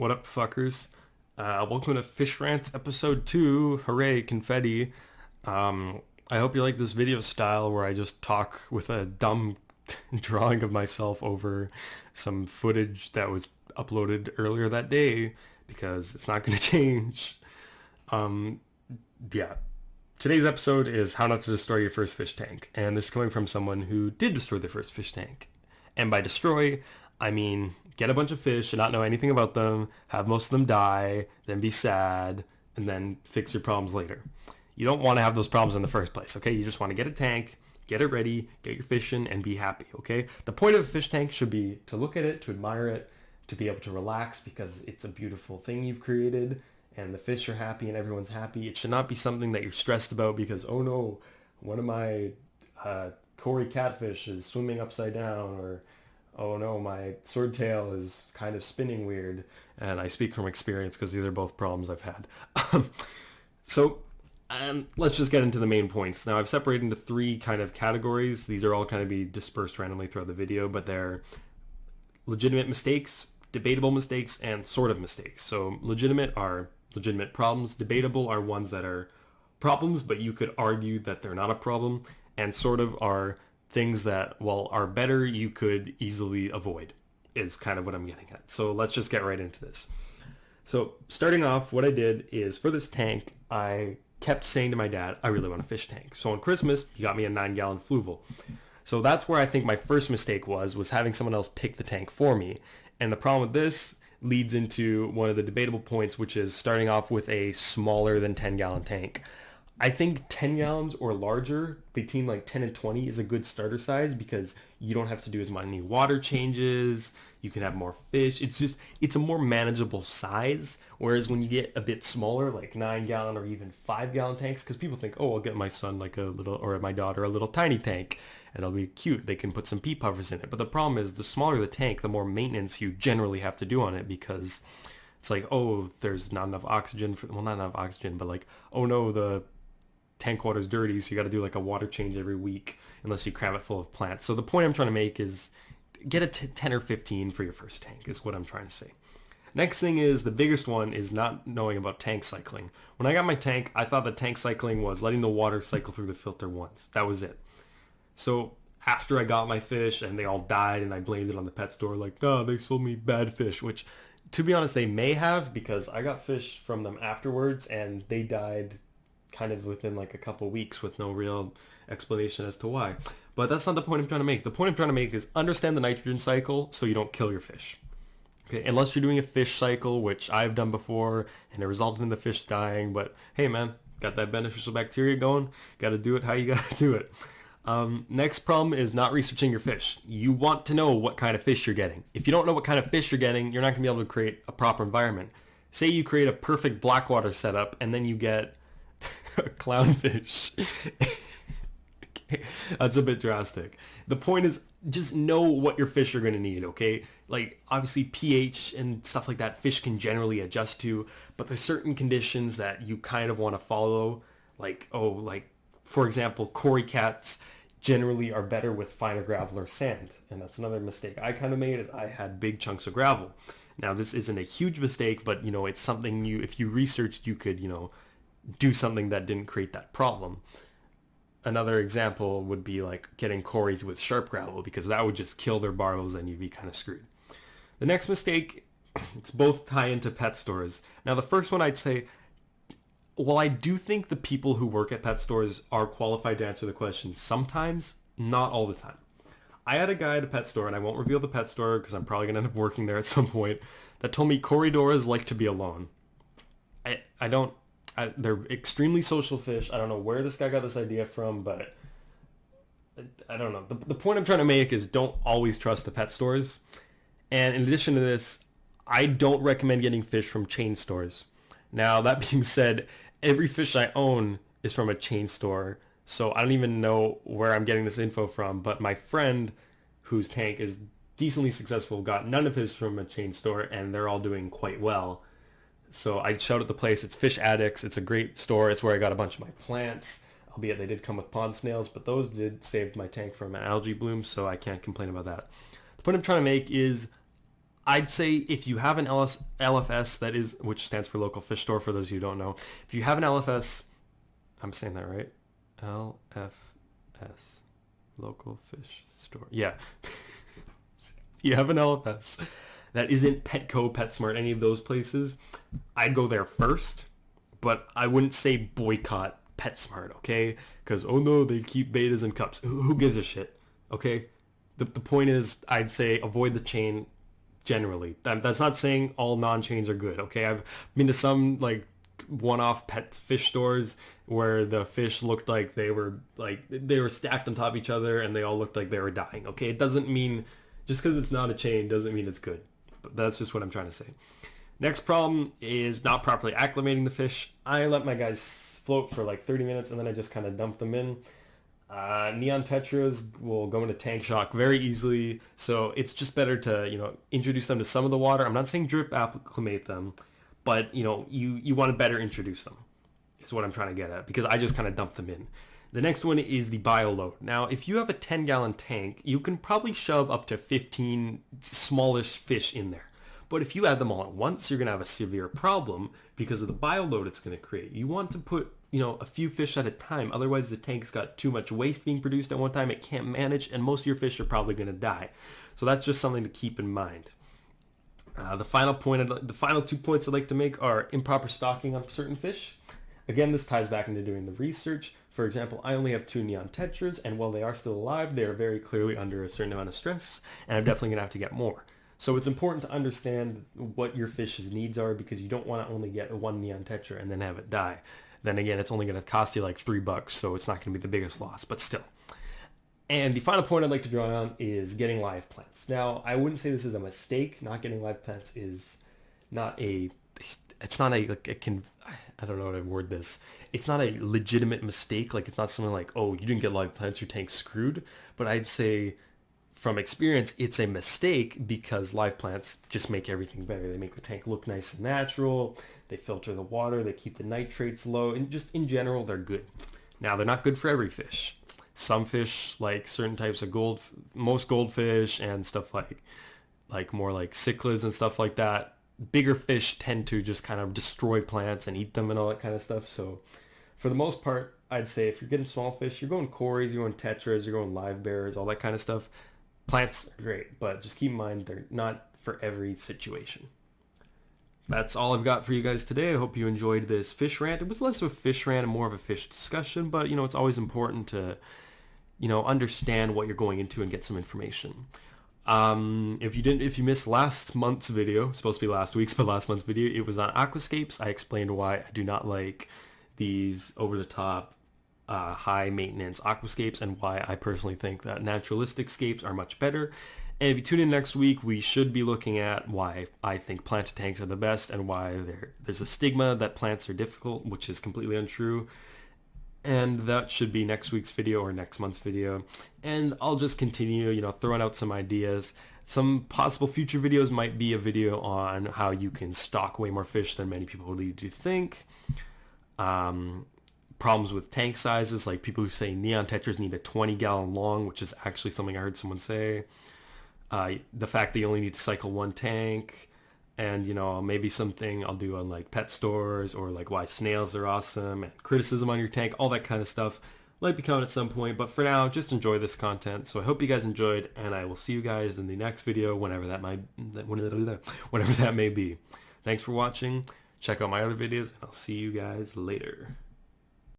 What up, fuckers? Welcome to Fish Rants episode 2. Hooray, confetti. I hope you like this video style where I just talk with a dumb drawing of myself over some footage that was uploaded earlier that day because it's not going to change. Yeah. Today's episode is how not to destroy your first fish tank. And this is coming from someone who did destroy their first fish tank. And by destroy, I mean get a bunch of fish and not know anything about them, have most of them die, then be sad, and then fix your problems later. You don't want to have those problems in the first place, okay? You just want to get a tank, get it ready, get your fish in, and be happy, okay? The point of a fish tank should be to look at it, to admire it, to be able to relax because it's a beautiful thing you've created, and the fish are happy and everyone's happy. It should not be something that you're stressed about because, oh no, one of my Cory catfish is swimming upside down, or oh no, my swordtail is kind of spinning weird. And I speak from experience because these are both problems I've had. So let's just get into the main points. Now I've separated into 3 kind of categories. These are all kind of be dispersed randomly throughout the video, but they're legitimate mistakes, debatable mistakes, and sort of mistakes. So legitimate are legitimate problems. Debatable are ones that are problems, but you could argue that they're not a problem. And sort of are things that, while are better, you could easily avoid, is kind of what I'm getting at. So let's just get right into this. So starting off, what I did is for this tank, I kept saying to my dad, I really want a fish tank. So on Christmas, he got me a 9-gallon fluval. So that's where I think my first mistake was having someone else pick the tank for me. And the problem with this leads into one of the debatable points, which is starting off with a smaller than 10-gallon tank. I think 10 gallons or larger, between like 10 and 20, is a good starter size because you don't have to do as many water changes. You can have more fish. It's a more manageable size. Whereas when you get a bit smaller, like 9-gallon or even 5-gallon tanks, because people think, oh, I'll get my son like a little, or my daughter a little tiny tank, and it'll be cute. They can put some pea puffers in it. But the problem is, the smaller the tank, the more maintenance you generally have to do on it because it's like, oh, there's not enough oxygen well, not enough oxygen, but like, oh no, the tank water's dirty, so you got to do like a water change every week unless you cram it full of plants. So the point I'm trying to make is get a 10 or 15 for your first tank is what I'm trying to say. Next thing is, the biggest one is not knowing about tank cycling. When I got my tank, I thought that tank cycling was letting the water cycle through the filter once. That was it. So after I got my fish and they all died and I blamed it on the pet store, like, oh, they sold me bad fish, which to be honest, they may have, because I got fish from them afterwards and they died kind of within like a couple weeks with no real explanation as to why. But that's not the point I'm trying to make. The point I'm trying to make is understand the nitrogen cycle so you don't kill your fish. Okay, unless you're doing a fish cycle, which I've done before, and it resulted in the fish dying. But hey man, got that beneficial bacteria going, got to do it how you got to do it. Next problem is not researching your fish. You want to know what kind of fish you're getting. If you don't know what kind of fish you're getting, you're not going to be able to create a proper environment. Say you create a perfect blackwater setup and then you get a clownfish. Okay, that's a bit drastic. The point is, just know what your fish are going to need, okay? Like, obviously pH and stuff like that, fish can generally adjust to, but there's certain conditions that you kind of want to follow. Like, for example, Cory cats generally are better with finer gravel or sand. And that's another mistake I kind of made, is I had big chunks of gravel. Now, this isn't a huge mistake, but, it's something if you researched, you could, do something that didn't create that problem. Another example would be like getting Corys with sharp gravel, because that would just kill their barbels and you'd be kind of screwed. The next mistake, it's both tie into pet stores. Now the first one I'd say, while I do think the people who work at pet stores are qualified to answer the question sometimes, not all the time. I had a guy at a pet store, and I won't reveal the pet store because I'm probably going to end up working there at some point, that told me Corridoras like to be alone. They're extremely social fish. I don't know where this guy got this idea from, but I don't know. The point I'm trying to make is don't always trust the pet stores. And in addition to this, I don't recommend getting fish from chain stores. Now, that being said, every fish I own is from a chain store, so I don't even know where I'm getting this info from, but my friend, whose tank is decently successful, got none of his from a chain store, and they're all doing quite well. So I'd shout at the place. It's Fish Addicts. It's a great store. It's where I got a bunch of my plants, albeit they did come with pond snails, but those did save my tank from an algae bloom, so I can't complain about that. The point I'm trying to make is I'd say if you have an LFS, that is, which stands for local fish store for those of you who don't know, if you have an LFS, I'm saying that right? LFS, local fish store. Yeah. If you have an LFS that isn't Petco, PetSmart, any of those places, I'd go there first, but I wouldn't say boycott PetSmart, okay? Because, oh no, they keep betas in cups. Who gives a shit, okay? The point is, I'd say avoid the chain generally. That's not saying all non-chains are good, okay? I've been to some, like, one-off pet fish stores where the fish looked like they were stacked on top of each other and they all looked like they were dying, okay? It doesn't mean, just because it's not a chain doesn't mean it's good. But that's just what I'm trying to say. Next problem is not properly acclimating the fish. I let my guys float for like 30 minutes and then I just kind of dump them in. Neon tetras will go into tank shock very easily, so it's just better to, introduce them to some of the water. I'm not saying drip acclimate them, but, you want to better introduce them, is what I'm trying to get at, because I just kind of dump them in. The next one is the bioload. Now, if you have a 10-gallon tank, you can probably shove up to 15 smallish fish in there. But if you add them all at once, you're going to have a severe problem because of the bioload it's going to create. You want to put, a few fish at a time. Otherwise, the tank's got too much waste being produced at one time. It can't manage, and most of your fish are probably going to die. So that's just something to keep in mind. The final 2 points I'd like to make are improper stocking on certain fish. Again, this ties back into doing the research. For example, I only have 2 neon tetras, and while they are still alive, they are very clearly under a certain amount of stress, and I'm definitely going to have to get more. So it's important to understand what your fish's needs are, because you don't want to only get 1 neon tetra and then have it die. Then again, it's only going to cost you like $3, so it's not going to be the biggest loss, but still. And the final point I'd like to draw on is getting live plants. Now, I wouldn't say this is a mistake. Not getting live plants is not a, it's not a, like, I don't know how to word this. It's not a legitimate mistake. Like, it's not something like, oh, you didn't get live plants, your tank's screwed. But I'd say, from experience, it's a mistake because live plants just make everything better. They make the tank look nice and natural. They filter the water. They keep the nitrates low. And just in general, they're good. Now, they're not good for every fish. Some fish, like certain types of most goldfish and stuff like more like cichlids and stuff like that, bigger fish tend to just kind of destroy plants and eat them and all that kind of stuff. So for the most part, I'd say if you're getting small fish, you're going cories, you're going tetras, you're going live bears, all that kind of stuff. Plants are great, but just keep in mind they're not for every situation. That's all I've got for you guys today. I hope you enjoyed this fish rant. It was less of a fish rant and more of a fish discussion, but it's always important to understand what you're going into and get some information. If you missed last month's video, it's supposed to be last week's, but last month's video, it was on aquascapes. I explained why I do not like these over-the-top, high-maintenance aquascapes and why I personally think that naturalistic scapes are much better. And if you tune in next week, we should be looking at why I think planted tanks are the best and why there's a stigma that plants are difficult, which is completely untrue. And that should be next week's video or next month's video. And I'll just continue, throwing out some ideas. Some possible future videos might be a video on how you can stock way more fish than many people lead you to think. Problems with tank sizes, like people who say neon tetras need a 20-gallon long, which is actually something I heard someone say. The fact that you only need to cycle 1 tank. And, maybe something I'll do on like pet stores or like why snails are awesome and criticism on your tank, all that kind of stuff might be coming at some point. But for now, just enjoy this content. So I hope you guys enjoyed, and I will see you guys in the next video, whenever that may be. Thanks for watching. Check out my other videos, and I'll see you guys later.